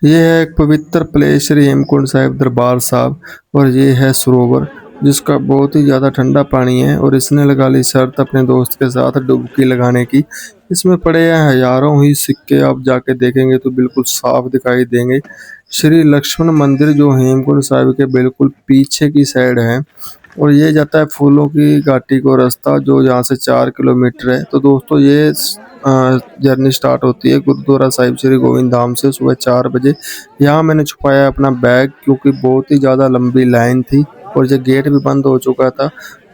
ये है एक पवित्र प्लेस श्री हेमकुंड साहिब दरबार साहब। और ये है सरोवर जिसका बहुत ही ज़्यादा ठंडा पानी है और इसने लगा ली शर्त अपने दोस्त के साथ डुबकी लगाने की। इसमें पड़े हैं हजारों ही सिक्के, आप जाके देखेंगे तो बिल्कुल साफ दिखाई देंगे। श्री लक्ष्मण मंदिर जो हेमकुंड साहिब के बिल्कुल पीछे की साइड है और ये जाता है फूलों की घाटी को रास्ता जो यहाँ से 4 किलोमीटर है। तो दोस्तों ये जर्नी स्टार्ट होती है गुरुद्वारा साहिब श्री गोविंद धाम से सुबह 4 बजे। यहाँ मैंने छुपाया अपना बैग क्योंकि बहुत ही ज़्यादा लंबी लाइन थी और ये गेट भी बंद हो चुका था।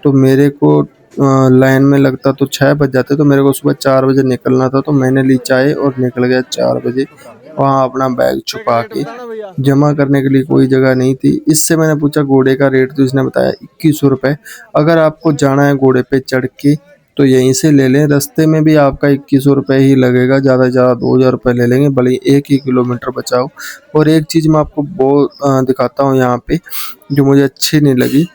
तो मेरे को लाइन में लगता तो 6 बज जाते, तो मेरे को सुबह 4 बजे निकलना था। तो मैंने ली चाय और निकल गया 4 बजे वहाँ अपना बैग छुपा के। जमा करने के लिए कोई जगह नहीं थी। इससे मैंने पूछा घोड़े का रेट, तो इसने बताया 2100 रुपये। अगर आपको जाना है घोड़े पे चढ़ के तो यहीं से ले लें, रास्ते में भी आपका 2100 रुपये ही लगेगा, ज़्यादा से ज़्यादा 2000 रुपये ले लेंगे, भले ही 1 ही किलोमीटर बचाओ। और एक चीज़ मैं आपको बहुत दिखाता हूँ यहाँ पे जो मुझे अच्छी नहीं लगी।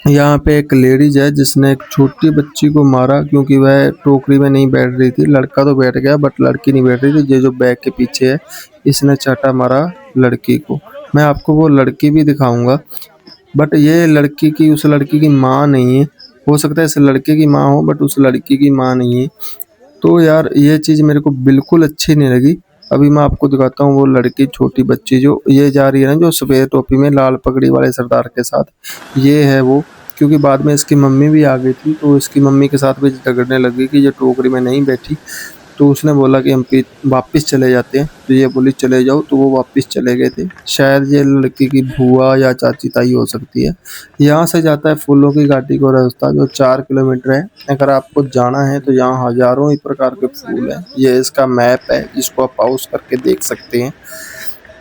यहाँ पे एक लेडीज है जिसने एक छोटी बच्ची को मारा क्योंकि वह टोकरी में नहीं बैठ रही थी। लड़का तो बैठ गया बट लड़की नहीं बैठ रही थी। ये जो बैग के पीछे है इसने चाटा मारा लड़की को। मैं आपको वो लड़की भी दिखाऊंगा बट ये लड़की की उस लड़की की माँ नहीं है। हो सकता है इस लड़के की माँ हो बट उस लड़की की माँ नहीं है। तो यार ये चीज़ मेरे को बिल्कुल अच्छी नहीं लगी। अभी मैं आपको दिखाता हूँ वो लड़की छोटी बच्ची जो ये जा रही है ना, जो सफ़ेद टोपी में लाल पगड़ी वाले सरदार के साथ, ये है वो। क्योंकि बाद में इसकी मम्मी भी आ गई थी तो इसकी मम्मी के साथ भी झगड़ने लगी कि ये टोकरी में नहीं बैठी। तो उसने बोला कि हम वापस चले जाते हैं, तो ये बोली चले जाओ, तो वो वापस चले गए थे। शायद ये लड़की की बुआ या चाची ताई हो सकती है। यहाँ से जाता है फूलों की घाटी को रास्ता जो 4 किलोमीटर है। अगर आपको जाना है तो यहाँ हजारों ही प्रकार के फूल हैं। ये इसका मैप है जिसको आप पॉज करके देख सकते हैं।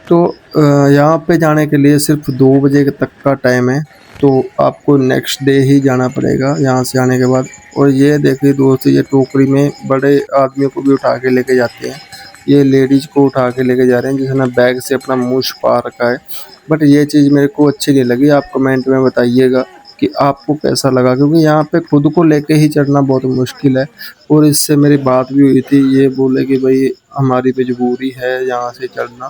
तो यहाँ पे जाने के लिए सिर्फ 2 बजे तक का टाइम है। तो आपको नेक्स्ट डे ही जाना पड़ेगा यहाँ से आने के बाद। और ये देखिए दोस्त, ये टोकरी में बड़े आदमियों को भी उठा के लेके जाते हैं। ये लेडीज को उठा के लेके जा रहे हैं जिसने बैग से अपना मुंह छुपा रखा है। बट ये चीज़ मेरे को अच्छी नहीं लगी। आप कमेंट में बताइएगा कि आपको कैसा लगा, क्योंकि यहाँ पे खुद को लेके ही चढ़ना बहुत मुश्किल है। और इससे मेरी बात भी हुई थी, ये बोले कि भाई हमारी मजबूरी है यहाँ से चढ़ना,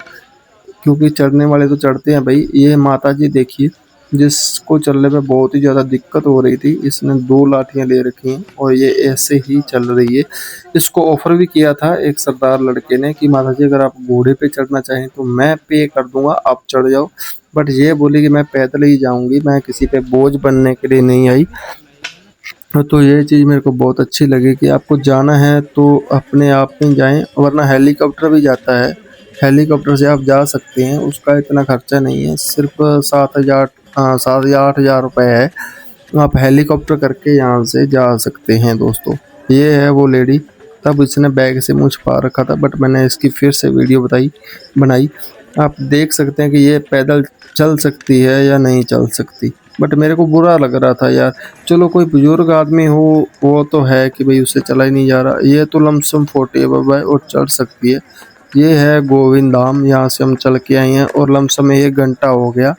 क्योंकि चढ़ने वाले तो चढ़ते हैं भाई। ये माता जी देखिए जिसको चलने में बहुत ही ज़्यादा दिक्कत हो रही थी, इसने 2 लाठियाँ ले रखी हैं और ये ऐसे ही चल रही है। इसको ऑफर भी किया था एक सरदार लड़के ने कि माता जी अगर आप घोड़े पे चढ़ना चाहें तो मैं पे कर दूंगा, आप चढ़ जाओ। बट ये बोली कि मैं पैदल ही जाऊंगी, मैं किसी पे बोझ बनने के लिए नहीं आई। तो ये चीज़ मेरे को बहुत अच्छी लगी कि आपको जाना है तो अपने आप में जाएं, वरना हेलीकॉप्टर भी जाता है। हेलीकॉप्टर से आप जा सकते हैं, उसका इतना खर्चा नहीं है, सिर्फ 7,000 7 या 8 हज़ार रुपये है। आप हेलीकॉप्टर करके यहाँ से जा सकते हैं दोस्तों। ये है वो लेडी, तब इसने बैग से मुँह छुपा रखा था बट मैंने इसकी फिर से वीडियो बनाई। आप देख सकते हैं कि ये पैदल चल सकती है या नहीं चल सकती। बट मेरे को बुरा लग रहा था यार। चलो कोई बुजुर्ग आदमी हो वो तो है कि भाई उससे चला ही नहीं जा रहा, ये तो लमसम 40 है और चढ़ सकती है। ये है गोविंद धाम, यहाँ से हम चल के आए हैं और लमसम 1 घंटा हो गया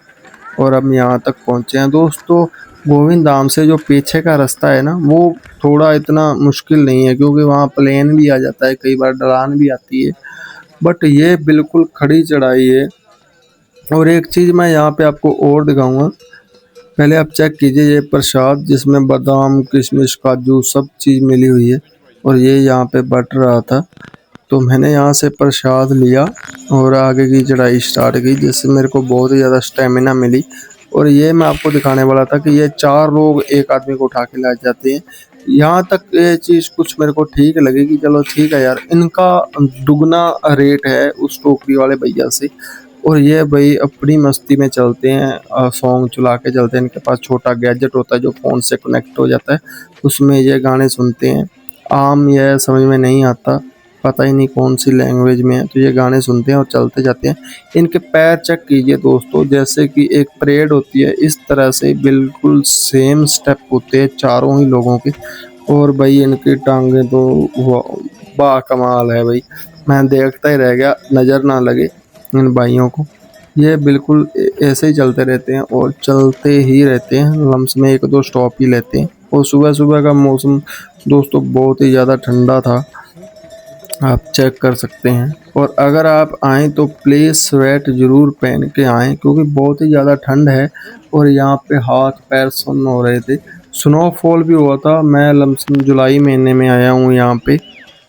और हम यहाँ तक पहुँचे हैं दोस्तों। गोविंद धाम से जो पीछे का रास्ता है ना वो थोड़ा इतना मुश्किल नहीं है, क्योंकि वहाँ प्लेन भी आ जाता है, कई बार ढलान भी आती है। बट ये बिल्कुल खड़ी चढ़ाई है। और एक चीज़ मैं यहाँ पे आपको और दिखाऊंगा, पहले आप चेक कीजिए ये प्रसाद जिसमें बादाम किशमिश काजू सब चीज़ मिली हुई है और ये यहाँ पे बट रहा था। तो मैंने यहाँ से प्रसाद लिया और आगे की चढ़ाई स्टार्ट की, जिससे मेरे को बहुत ही ज़्यादा स्टेमिना मिली। और ये मैं आपको दिखाने वाला था कि ये 4 लोग एक आदमी को उठा के ला जाते हैं। यहाँ तक ये चीज़ कुछ मेरे को ठीक लगी कि चलो ठीक है यार, इनका दुगना रेट है उस टोकरी वाले भैया से। और ये भाई अपनी मस्ती में चलते हैं, सॉन्ग चला के चलते हैं। इनके पास छोटा गैजेट होता है जो फ़ोन से कनेक्ट हो जाता है, उसमें ये गाने सुनते हैं। आम यह समझ में नहीं आता, पता ही नहीं कौन सी लैंग्वेज में है, तो ये गाने सुनते हैं और चलते जाते हैं। इनके पैर चेक कीजिए दोस्तों, जैसे कि एक परेड होती है इस तरह से बिल्कुल सेम स्टेप होते हैं चारों ही लोगों के। और भाई इनकी टांगें तो बाकमाल है भाई, मैं देखता ही रह गया, नज़र ना लगे इन भाइयों को। ये बिल्कुल ऐसे ही चलते रहते हैं और चलते ही रहते हैं, लम्स में 1-2 स्टॉप ही लेते हैं। और सुबह सुबह का मौसम दोस्तों बहुत ही ज़्यादा ठंडा था। आप चेक कर सकते हैं। और अगर आप आएँ तो प्लीज़ स्वेट ज़रूर पहन के आएँ, क्योंकि बहुत ही ज़्यादा ठंड है और यहाँ पे हाथ-पैर सुन्न हो रहे थे। स्नोफॉल भी हुआ था, मैं लमसम जुलाई महीने में आया हूँ यहाँ पे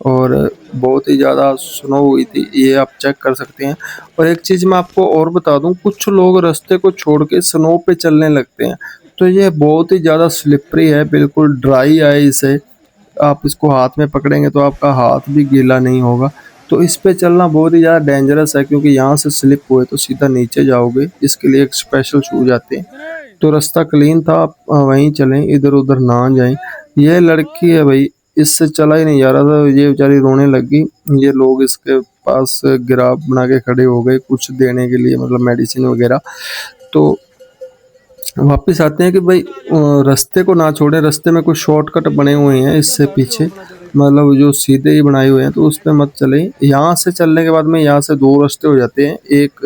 और बहुत ही ज़्यादा स्नो हुई थी, ये आप चेक कर सकते हैं। और एक चीज़ मैं आपको और बता दूँ, कुछ लोग रास्ते को छोड़ के स्नो पे चलने लगते हैं, तो ये बहुत ही ज़्यादा स्लिपरी है, बिल्कुल ड्राई है इसे। आप इसको हाथ में पकड़ेंगे तो आपका हाथ भी गीला नहीं होगा। तो इस पे चलना बहुत ही ज़्यादा डेंजरस है, क्योंकि यहाँ से स्लिप हुए तो सीधा नीचे जाओगे, इसके लिए एक स्पेशल शूज़ आते हैं। तो रास्ता क्लीन था, आप वहीं चलें, इधर-उधर ना जाएँ। ये लड़की है भई, इससे चला ही नहीं जा रहा था, ये बेचारी रोने लग गई। ये लोग इसके पास गिराव बना के खड़े हो गए कुछ देने के लिए, मतलब मेडिसिन वगैरह। तो वापस आते हैं कि भाई रास्ते को ना छोड़ें, रास्ते में कुछ शॉर्टकट बने हुए हैं इससे पीछे, मतलब जो सीधे ही बनाए हुए हैं, तो उस पे मत चलें। यहाँ से चलने के बाद में यहाँ से 2 रास्ते हो जाते हैं, एक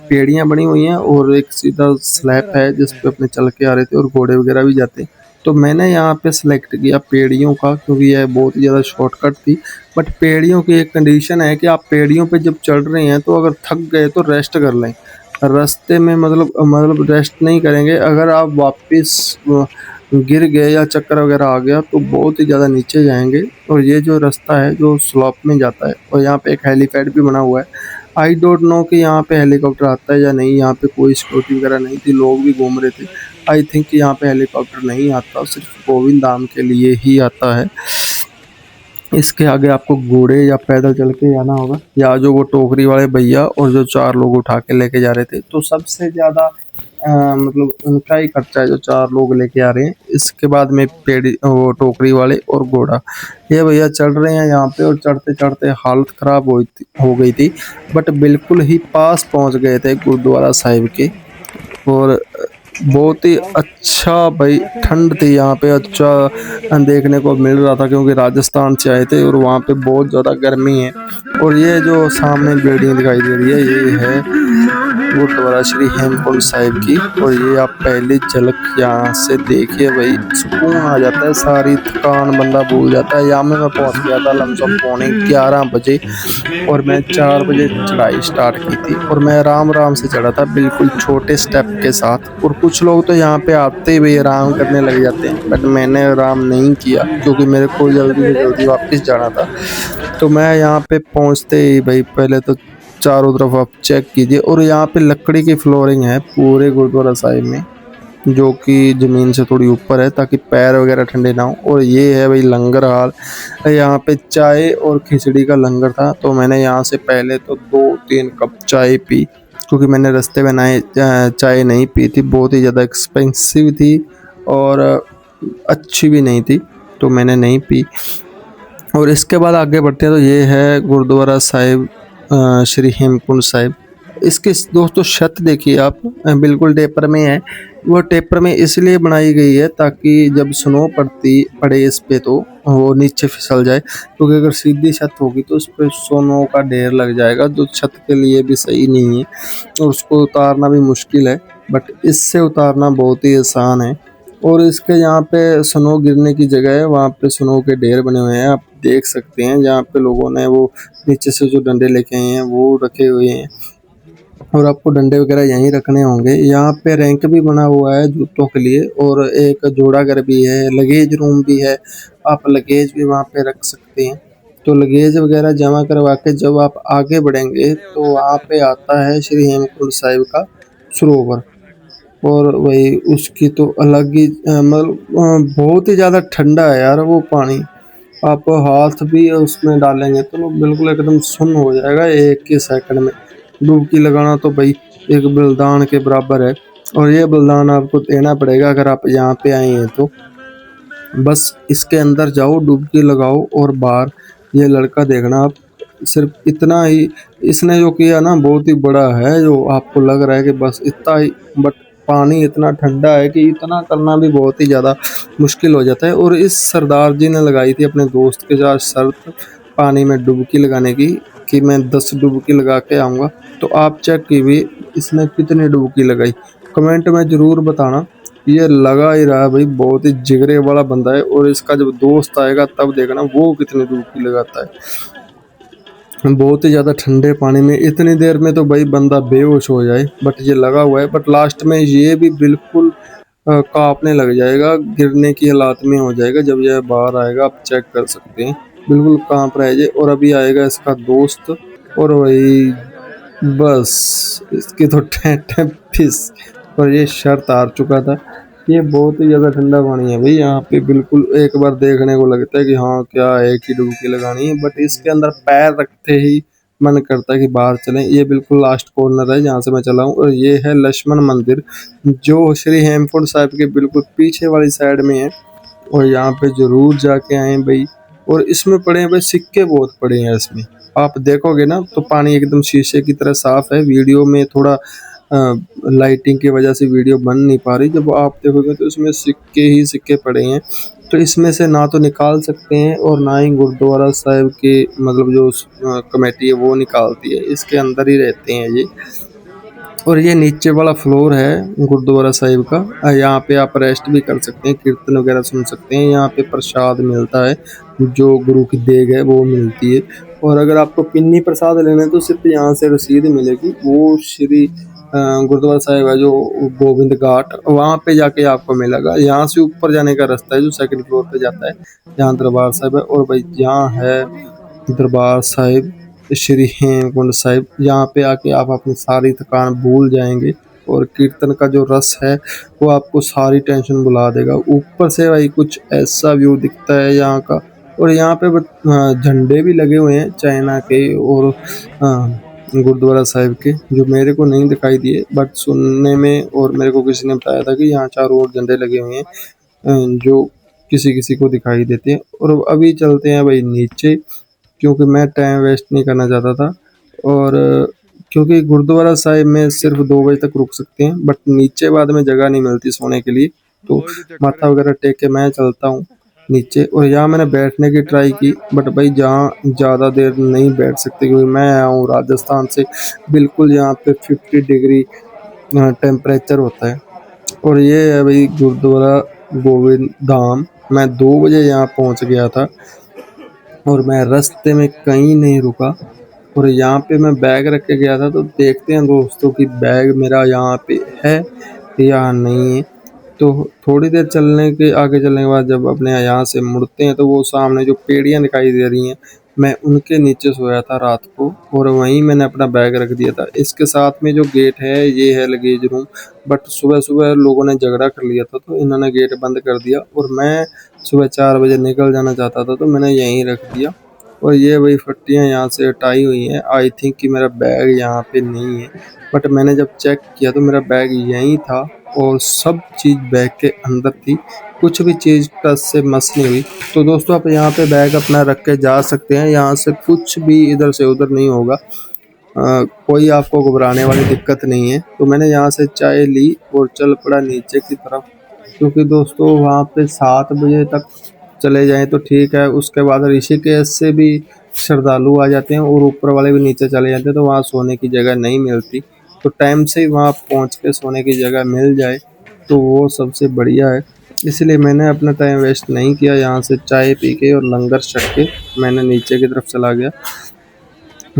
पेड़ियाँ बनी हुई हैं और एक सीधा स्लैप है जिस पे अपने चल के आ रहे थे और घोड़े वगैरह भी जाते हैं। तो मैंने यहाँ पे सेलेक्ट किया पेड़ियों का, क्योंकि यह बहुत ही ज़्यादा शॉर्टकट थी। बट पेड़ियों की एक कंडीशन है कि आप पेड़ियों पे जब चढ़ रहे हैं तो अगर थक गए तो रेस्ट कर लें। रास्ते में मतलब रेस्ट नहीं करेंगे, अगर आप वापस गिर गए या चक्कर वगैरह आ गया तो बहुत ही ज़्यादा नीचे जाएँगे। और ये जो रास्ता है जो स्लोप में जाता है और यहाँ पे एक हेलीपैड भी बना हुआ है। आई डोंट नो कि यहाँ पे हेलीकॉप्टर आता है या नहीं, यहाँ पे कोई सिक्योरिटी वगैरह नहीं थी, लोग भी घूम रहे थे। आई थिंक यहाँ पे हेलीकॉप्टर नहीं आता, सिर्फ़ गोविंद धाम के लिए ही आता है। इसके आगे आपको घोड़े या पैदल चल के जाना होगा, या जो वो टोकरी वाले भैया और जो 4 लोग उठा के लेके जा रहे थे, तो सबसे ज़्यादा मतलब उनका ही खर्चा है जो 4 लोग लेके आ रहे हैं। इसके बाद में वो टोकरी वाले और घोड़ा। ये भैया चढ़ रहे हैं यहाँ पे और चढ़ते-चढ़ते हालत ख़राब हो गई थी, बट बिल्कुल ही पास पहुँच गए थे गुरुद्वारा साहिब के। और बहुत ही अच्छा भाई, ठंड थी यहाँ पे, अच्छा देखने को मिल रहा था, क्योंकि राजस्थान से आए थे और वहाँ पे बहुत ज़्यादा गर्मी है। और ये जो सामने बिल्डिंग दिखाई दे रही है, ये है गुरुद्वारा श्री हेमकुंड साहिब की। और ये आप पहली झलक यहाँ से देखिए भाई, सुकून आ जाता है, सारी थकान बंदा भूल जाता है। यहाँ में मैं पहुँच गया था लमसम पौने 11 बजे और मैं 4 बजे चढ़ाई स्टार्ट की थी और मैं आराम-आराम से चढ़ा था, बिल्कुल छोटे स्टेप के साथ। और कुछ लोग तो यहाँ पे आते हुए आराम करने लग जाते हैं, बट मैंने आराम नहीं किया, क्योंकि मेरे को जल्दी से जल्दी वापस जाना था। तो मैं यहाँ पे पहुँचते ही भाई पहले तो चारों तरफ आप चेक कीजिए, और यहाँ पे लकड़ी की फ्लोरिंग है पूरे गुरुद्वारा साहिब में, जो कि ज़मीन से थोड़ी ऊपर है, ताकि पैर वगैरह ठंडे ना हो। और ये है भाई लंगर हाल, यहाँ पे चाय और खिचड़ी का लंगर था, तो मैंने यहाँ से पहले तो 2-3 कप चाय पी, क्योंकि मैंने रास्ते में चाय नहीं पी थी, बहुत ही ज़्यादा एक्सपेंसिव थी और अच्छी भी नहीं थी, तो मैंने नहीं पी। और इसके बाद आगे बढ़ते हैं तो ये है गुरुद्वारा साहिब श्री हेमकुंड साहिब। इसकी दोस्तों छत देखिए आप, बिल्कुल टेपर में है। वो टेपर में इसलिए बनाई गई है ताकि जब स्नो पड़े इस पे तो वो नीचे फिसल जाए, क्योंकि अगर सीधी छत होगी तो उस पे स्नो का ढेर लग जाएगा, जो छत के लिए भी सही नहीं है और उसको उतारना भी मुश्किल है। बट इससे उतारना बहुत ही आसान है। और इसके यहाँ पे स्नो गिरने की जगह है, वहाँ पे स्नो के ढेर बने हुए हैं, आप देख सकते हैं, जहाँ पे लोगों ने वो नीचे से जो डंडे लेके आए हैं वो रखे हुए हैं। और आपको डंडे वगैरह यहीं रखने होंगे। यहाँ पे रैंक भी बना हुआ है जूतों के लिए, और एक जोड़ाघर भी है, लगेज रूम भी है, आप लगेज भी वहाँ पे रख सकते हैं। तो लगेज वगैरह जमा करवा के जब आप आगे बढ़ेंगे तो वहाँ पे आता है श्री हेमकुंड साहिब का सरोवर। और वही उसकी तो अलग ही बहुत ही ज़्यादा ठंडा है यार वो पानी। आप हाथ भी उसमें डालेंगे तो वो बिल्कुल एकदम सुन्न हो जाएगा एक ही सेकंड में। डुबकी लगाना तो भाई एक बलिदान के बराबर है, और ये बलिदान आपको देना पड़ेगा अगर आप यहाँ पे आए हैं तो। बस इसके अंदर जाओ, डुबकी लगाओ और बाहर ये लड़का देखना आप, सिर्फ इतना ही इसने जो किया ना बहुत ही बड़ा है, जो आपको लग रहा है कि बस इतना ही, बट पानी इतना ठंडा है कि इतना करना भी बहुत ही ज़्यादा मुश्किल हो जाता है। और इस सरदार जी ने लगाई थी अपने दोस्त के साथ शर्त पानी में डुबकी लगाने की, कि मैं 10 डुबकी लगा के आऊँगा। तो आप चेक कीजिए इसने कितनी डुबकी लगाई, कमेंट में ज़रूर बताना। ये लगा ही रहा है भाई, बहुत ही जिगरे वाला बंदा है, और इसका जब दोस्त आएगा तब देखना वो कितनी डुबकी लगाता है। बहुत ही ज़्यादा ठंडे पानी में इतनी देर में तो भाई बंदा बेहोश हो जाए, बट ये लगा हुआ है। बट लास्ट में ये भी बिल्कुल कांपने लग जाएगा, गिरने की हालात में हो जाएगा। जब यह बाहर आएगा आप चेक कर सकते हैं, बिल्कुल कांप रहा है ये। और अभी आएगा इसका दोस्त, और वही बस इसकी तो ठे ठे फिस, और ये शर्त हार चुका था। ये बहुत ही ज़्यादा ठंडा पानी है भाई, यहाँ पे बिल्कुल एक बार देखने को लगता है कि हाँ क्या है, एक ही डुबकी लगानी है। बट इसके अंदर पैर रखते ही मन करता है कि बाहर चलें। ये बिल्कुल लास्ट कॉर्नर है जहाँ से मैं चला हूँ, और ये है लक्ष्मण मंदिर, जो श्री हेमकुंड साहिब के बिल्कुल पीछे वाली साइड में है। और यहाँ पे जरूर जाके आए भाई। और इसमें पड़े हैं भाई सिक्के, बहुत पड़े हैं इसमें। आप देखोगे ना तो पानी एकदम शीशे की तरह साफ है। वीडियो में थोड़ा लाइटिंग की वजह से वीडियो बन नहीं पा रही। जब आप देखोगे तो इसमें सिक्के ही सिक्के पड़े हैं। तो इसमें से ना तो निकाल सकते हैं और ना ही गुरुद्वारा साहिब के मतलब जो कमेटी है वो निकालती है, इसके अंदर ही रहते हैं ये। और ये नीचे वाला फ्लोर है गुरुद्वारा साहिब का, यहाँ पे आप रेस्ट भी कर सकते हैं, कीर्तन वगैरह सुन सकते हैं। यहाँ पे प्रसाद मिलता है, जो गुरु की देग है वो मिलती है। और अगर आपको पिन्नी प्रसाद लेना है तो सिर्फ यहाँ से रसीद मिलेगी। वो श्री गुरुद्वारा साहिब है जो गोविंद घाट, वहाँ पे जाके आपको मिलेगा। यहाँ से ऊपर जाने का रास्ता है जो सेकंड फ्लोर पे जाता है, यहाँ दरबार साहिब है। और भाई यहाँ है दरबार साहिब श्री हेमकुंड साहिब। यहाँ पे आके आप अपनी सारी थकान भूल जाएंगे, और कीर्तन का जो रस है वो आपको सारी टेंशन भुला देगा। ऊपर से भाई कुछ ऐसा व्यू दिखता है यहाँ का। और यहाँ पे झंडे भी लगे हुए हैं चाइना के और गुरुद्वारा साहिब के, जो मेरे को नहीं दिखाई दिए, बट सुनने में और मेरे को किसी ने बताया था कि यहाँ चारों ओर झंडे लगे हुए हैं, जो किसी किसी को दिखाई देते हैं। और अभी चलते हैं भाई नीचे, क्योंकि मैं टाइम वेस्ट नहीं करना चाहता था। और क्योंकि गुरुद्वारा साहिब में सिर्फ 2 बजे तक रुक सकते हैं, बट नीचे बाद में जगह नहीं मिलती सोने के लिए, तो माथा वगैरह टेक के मैं चलता हूँ नीचे। और यहाँ मैंने बैठने की ट्राई की, बट भाई जहाँ ज़्यादा देर नहीं बैठ सकते, क्योंकि मैं आया हूँ राजस्थान से। बिल्कुल यहाँ पे 50 डिग्री टेम्परेचर होता है। और ये है भाई गुरुद्वारा गोविंद धाम। मैं 2 बजे यहाँ पहुँच गया था, और मैं रास्ते में कहीं नहीं रुका। और यहाँ पे मैं बैग रख के गया था, तो देखते हैं दोस्तों कि बैग मेरा यहाँ पे है या नहीं है। तो थोड़ी देर चलने के आगे चलने के बाद जब अपने यहाँ से मुड़ते हैं, तो वो सामने जो पेड़ियाँ दिखाई दे रही हैं, मैं उनके नीचे सोया था रात को, और वहीं मैंने अपना बैग रख दिया था। इसके साथ में जो गेट है ये है लगेज रूम, बट सुबह सुबह लोगों ने झगड़ा कर लिया था तो इन्होंने गेट बंद कर दिया। और मैं सुबह 4 बजे निकल जाना चाहता था, तो मैंने यहीं रख दिया। और ये वही फट्टियाँ यहाँ से हटाई हुई हैं। आई थिंक कि मेरा बैग यहाँ पे नहीं है, बट मैंने जब चेक किया तो मेरा बैग यहीं था, और सब चीज़ बैग के अंदर थी। कुछ भी चीज़ टच से मस नहीं हुई। तो दोस्तों आप यहाँ पे बैग अपना रख के जा सकते हैं, यहाँ से कुछ भी इधर से उधर नहीं होगा। कोई आपको घबराने वाली दिक्कत नहीं है। तो मैंने यहाँ से चाय ली और चल पड़ा नीचे की तरफ, क्योंकि दोस्तों वहाँ पे 7 बजे तक चले जाएं तो ठीक है। उसके बाद ऋषिकेश से भी श्रद्धालु आ जाते हैं, और ऊपर वाले भी नीचे चले जाते हैं, तो वहाँ सोने की जगह नहीं मिलती। तो टाइम से ही वहाँ पहुँच के सोने की जगह मिल जाए तो वो सबसे बढ़िया है। इसलिए मैंने अपना टाइम वेस्ट नहीं किया, यहाँ से चाय पी के और लंगर छक के मैंने नीचे की तरफ चला गया।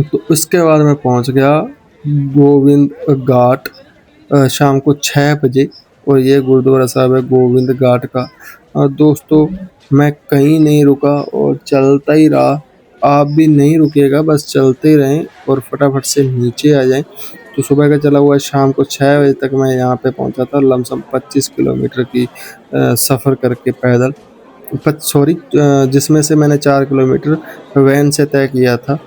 तो उसके बाद मैं पहुँच गया गोविंद घाट शाम को 6 बजे। और ये गुरुद्वारा साहिब है गोविंद घाट का। और दोस्तों मैं कहीं नहीं रुका और चलता ही रहा। आप भी नहीं रुकिएगा, बस चलते ही रहें और फटाफट से नीचे आ जाएं। तो सुबह का चला हुआ शाम को 6 बजे तक मैं यहाँ पे पहुँचा था, लमसम 25 किलोमीटर की सफ़र करके पैदल। सॉरी, जिसमें से मैंने 4 किलोमीटर वैन से तय किया था।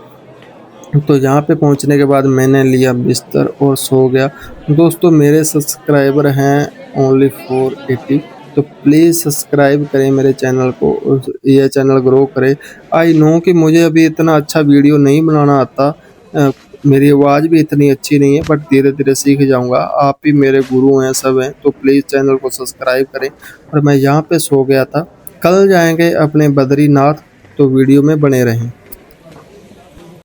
तो यहाँ पे पहुँचने के बाद मैंने लिया बिस्तर और सो गया। दोस्तों मेरे सब्सक्राइबर हैं ओनली 480, तो प्लीज़ सब्सक्राइब करें मेरे चैनल को और ये चैनल ग्रो करे। आई नो कि मुझे अभी इतना अच्छा वीडियो नहीं बनाना आता, मेरी आवाज़ भी इतनी अच्छी नहीं है, बट धीरे धीरे सीख जाऊँगा। आप ही मेरे गुरु हैं, सब हैं, तो प्लीज़ चैनल को सब्सक्राइब करें। और मैं यहाँ पे सो गया था। कल जाएंगे अपने बद्रीनाथ, तो वीडियो में बने रहें।